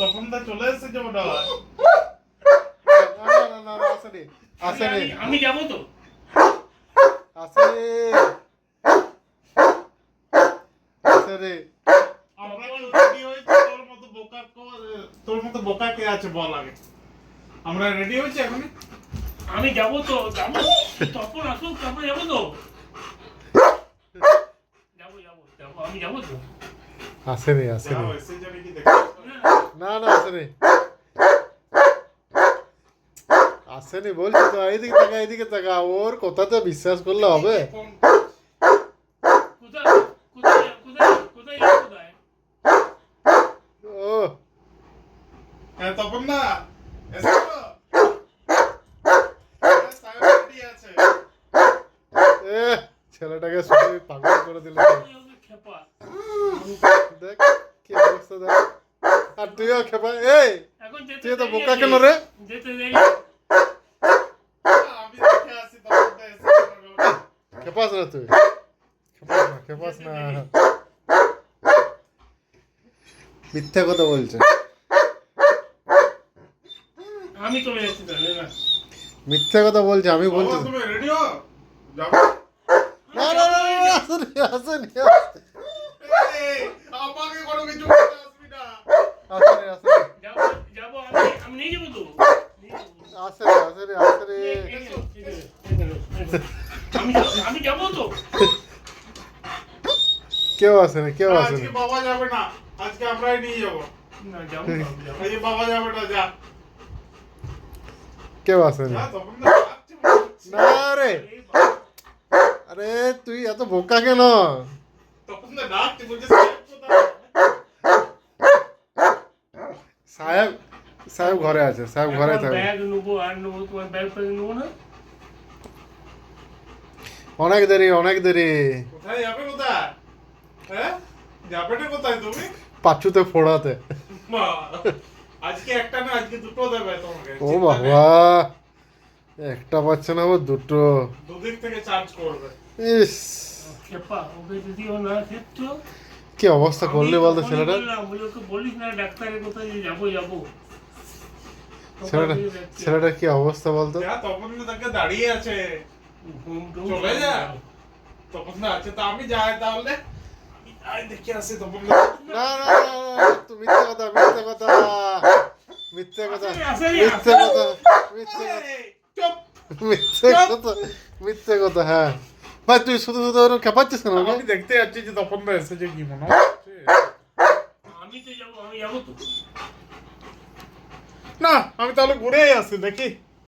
তখন তো চলে এসেছে মনে হয়। না আসেনি আসেনি আমি যাবো তো। আসেনি আসেনি আমরা কি রেডি হয়েছি? তোর মতো বোকা কে আছে বল আগে। আমরা রেডি হয়েছি এখন? আমি যাবো তো, যাবো। তখন আসুক, তারপরে যাবো তো। যাবো, আমি যাবো তো। আসেনি আসেনি যাও এসে যাবে কি দেখো। না আসেনি আসেনি বলছি তো। এইদিকে তাকা ওর কথাতে বিশ্বাস করলে হবে? কোথায় কোথায় কোথায় যাবো কোথায়? ও হ্যাঁ তপন দা এসো। সাহেব রেডি আছে। এ ছেলেটাকে শুধু পাগল করে দিল তো। খেপা। দেখ কি অবস্থা দেখ। আর তুইও খেপা এই এখন তুই তো বোকা কেন রে? যেতে দেরি। আমি দেখে আসি তপন দা এসে যাবে। খেপাস না তুই খেপাস না মিথ্যা কথা বলছে আমি চলে যাচ্ছি তাহলে না। মিথ্যা কথা বলছে আমি বলছি বাবা, তুমি রেডি হও? যাবো। আসেনি এই, আমাকে কোনো কিছু বলতে আসবি না। যাবো যাবো, আমি নিয়ে যাবো তো। আসেনি আমি যাবো তো। কেউ আসেনি আজকে বাবা যাবে না, আজকে আমরাই নিয়ে যাবো। না যাবো না, আমি যাবো। আজকে বাবা যাবে না, যা কেউ আসেনি যা, তখন না ডাকছে মনে হচ্ছে। না রে এই বাবা, আরে তুই এত বোকা কেন? তখন না ডাকছে, বলছে সাহেব কোথায়? সাহেব ঘরে আছে সাহেব ঘরে এখন থাকে ব্যাগ নেবো আর নেবো, তোমার ব্যাগ ফ্যাগ নেবো না। অনেক দেরি কোথায় যাবে, কোথায়? হ্যাঁ, যাবে না কোথায় তুমি? পাঁচুতে ফোড়াতে। মা, আজকে একটা না, আজকে দুটো দেবে তোমাকে। ও চিন্তা নেই। বাবা একটা পাচ্ছে না ও দুটো। দুদিক থেকে চার্জ করবে। ইস খেপা, ওকে যদি ও না খেপতো, কি অবস্থা করলি বলতো ছেলেটা? ওকে বলিস না ডাক্তারের কোথায় যে যাবো। ছেলেটা কি অবস্থা বলতো? যা, তখন না তাকে দাঁড়িয়ে আছে। চলে যা। তখন না আছে, তা আমি যাই তাহলে। আয় দেখে আসি তখন না। না তুই মিথ্যে কথা মিথ্যে কথা হ্যাঁ ভাই তুই শুধু ওরকম খেপাচ্ছিস কেন ওকে? আমি দেখতে যাচ্ছি যে তপন দা এসেছে কি মনে হচ্ছে। আমি তো যাবো, আমি যাবো তো। না, আমি তাহলে ঘুরেই আসি দেখি।